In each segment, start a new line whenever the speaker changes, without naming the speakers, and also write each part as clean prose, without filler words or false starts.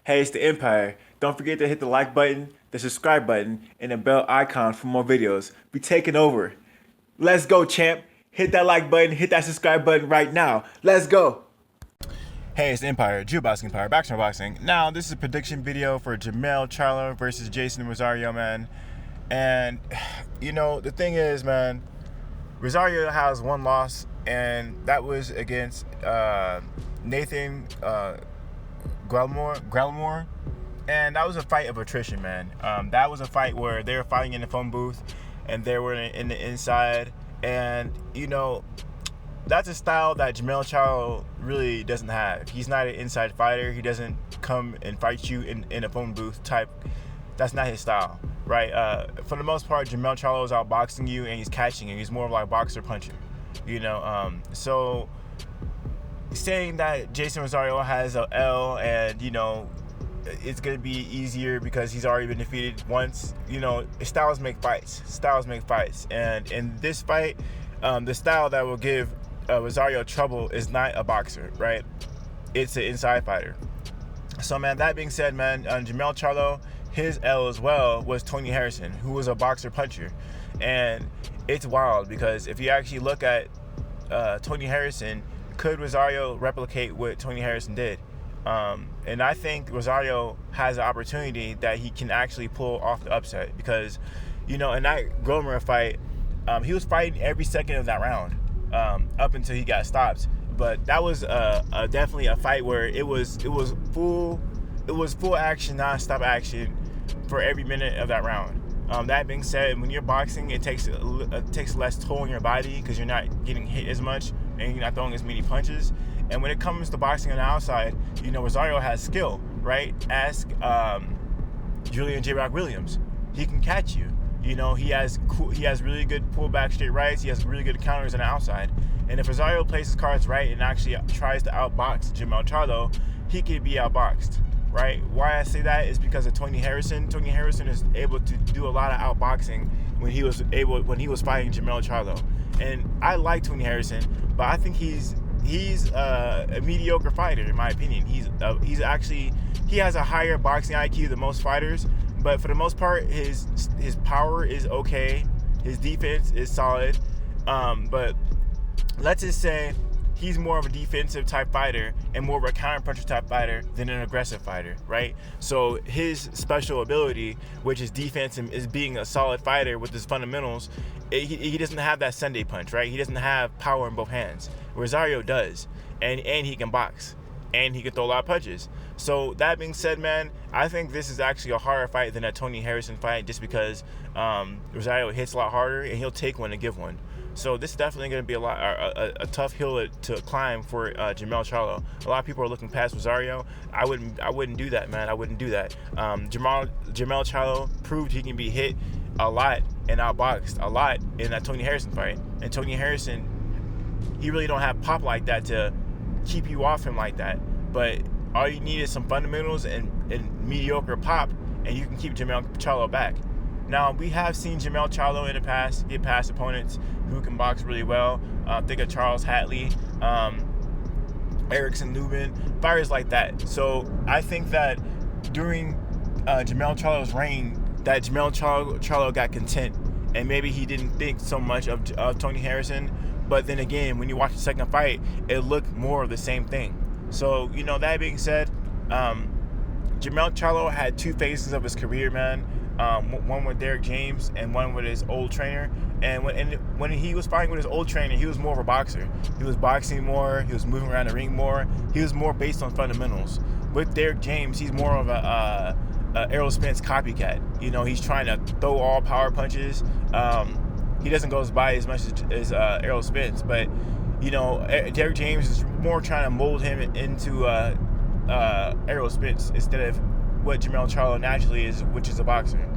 Hey, it's the Empire. Don't forget to hit the like button, the subscribe button, and the bell icon for more videos. We taking over. Let's go, champ. Hit that like button, hit that subscribe button right now. Let's go. Hey, it's the Empire, Jew Boxing Empire, Boxing Boxing. Now, this is a prediction video for Jarmell Charlo versus Jason Rosario, man. And, the thing is, man, Rosario has one loss, and that was against Nathan Grelmore, and that was a fight of attrition, man. That was a fight where they were fighting in the phone booth, and they were in the inside, and that's a style that Jarmell Charlo really doesn't have. He's not an inside fighter. He doesn't come and fight you in a phone booth type. That's not his style, right? For the most part, Jarmell Charlo is outboxing you and he's catching you. He's more of like boxer puncher, So saying that Jason Rosario has a L and it's gonna be easier because he's already been defeated once. Styles make fights, and in this fight, the style that will give Rosario trouble is not a boxer, right? It's an inside fighter. So, man, that being said, man, Jarmell Charlo, his L as well was Tony Harrison, who was a boxer puncher, and it's wild because if you actually look at Tony Harrison, could Rosario replicate what Tony Harrison did? And I think Rosario has an opportunity that he can actually pull off the upset because, in that Gromer fight, he was fighting every second of that round up until he got stopped. But that was definitely a fight where it was full action, non-stop action for every minute of that round. That being said, when you're boxing, it takes less toll on your body because you're not getting hit as much and you're not throwing as many punches. And when it comes to boxing on the outside, Rosario has skill, right? Ask Julian J. Rock Williams. He can catch you. He has really good pullback straight rights. He has really good counters on the outside. And if Rosario plays his cards right and actually tries to outbox Jarmell Charlo, he can be outboxed, right? Why I say that is because of Tony Harrison. Tony Harrison is able to do a lot of outboxing when he was fighting Jarmell Charlo. And I like Tony Harrison, but I think he's a mediocre fighter in my opinion. He has a higher boxing IQ than most fighters, but for the most part, his power is okay. His defense is solid, but let's just say he's more of a defensive type fighter and more of a counter-puncher type fighter than an aggressive fighter, right? So his special ability, which is defense and is being a solid fighter with his fundamentals, he doesn't have that Sunday punch, right? He doesn't have power in both hands. Rosario does, and he can box, and he can throw a lot of punches. So that being said, man, I think this is actually a harder fight than a Tony Harrison fight just because Rosario hits a lot harder, and he'll take one and give one. So this is definitely going to be a tough hill to climb for Jarmell Charlo. A lot of people are looking past Rosario. I wouldn't do that, man. I wouldn't do that. Jarmell Charlo proved he can be hit a lot and outboxed a lot in that Tony Harrison fight. And Tony Harrison, he really don't have pop like that to keep you off him like that. But all you need is some fundamentals and mediocre pop, and you can keep Jarmell Charlo back. Now, we have seen Jarmell Charlo in the past get past opponents who can box really well. Think of Charles Hatley, Erickson Lubin, fighters like that. So I think that during Jarmell Charlo's reign, that Jarmell Charlo got content, and maybe he didn't think so much of Tony Harrison. But then again, when you watch the second fight, it looked more of the same thing. So, that being said, Jarmell Charlo had two phases of his career, man. One with Derek James and one with his old trainer. And when he was fighting with his old trainer, he was more of a boxer. He was boxing more. He was moving around the ring more. He was more based on fundamentals. With Derek James, he's more of a Errol Spence copycat. He's trying to throw all power punches. He doesn't go by as much as Errol Spence, but Derek James is more trying to mold him into Errol Spence instead of what Jarmell Charlo naturally is, which is a boxer.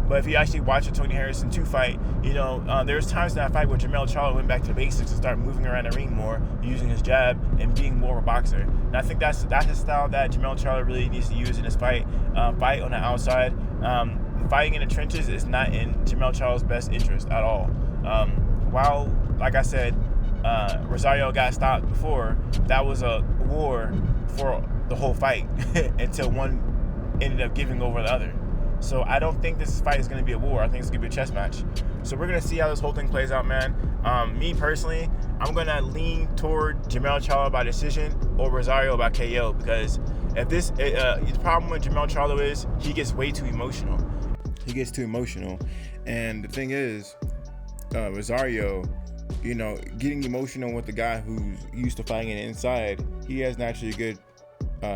But if you actually watch the Tony Harrison 2 fight, there's times in that fight where Jarmell Charlo went back to the basics and started moving around the ring more, using his jab and being more of a boxer. And I think that's his style that Jarmell Charlo really needs to use in this fight. Fight on the outside. Fighting in the trenches is not in Jarmell Charlo's best interest at all. While, like I said, Rosario got stopped before, that was a war for the whole fight until one ended up giving over the other. So I don't think this fight is going to be a war. I think it's going to be a chess match. So we're going to see how this whole thing plays out, man. Me personally, I'm going to lean toward Jarmell Charlo by decision or Rosario by KO, because if this the problem with Jarmell Charlo is he gets way too emotional. And the thing is, Rosario, getting emotional with the guy who's used to fighting inside, he has naturally good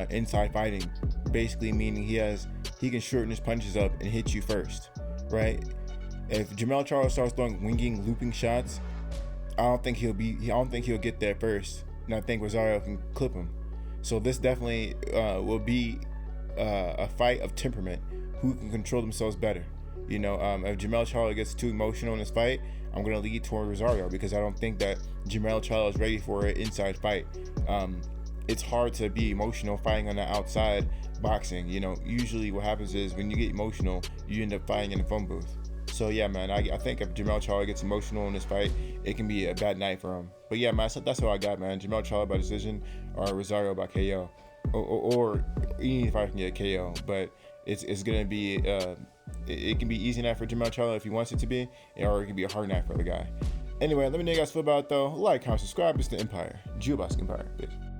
inside fighting, basically meaning he can shorten his punches up and hit you first, right? If Jarmell Charlo starts throwing winging, looping shots, I don't think he'll get there first, and I think Rosario can clip him. So this definitely will be a fight of temperament, who can control themselves better. If Jarmell Charlo gets too emotional in this fight, I'm going to lead toward Rosario, because I don't think that Jarmell Charlo is ready for an inside fight. It's hard to be emotional fighting on the outside boxing. Usually what happens is when you get emotional, you end up fighting in the phone booth. So yeah, man, I think if Jarmell Charlo gets emotional in this fight, it can be a bad night for him. But yeah, man, that's what I got, man. Jarmell Charlo by decision or Rosario by KO, or even if I can get KO. But it's gonna be it can be easy night for Jarmell Charlo if he wants it to be, or it can be a hard night for the guy. Anyway, let me know how you guys feel about it though. Like, comment, subscribe. It's the Empire, Geobasket Empire, bitch.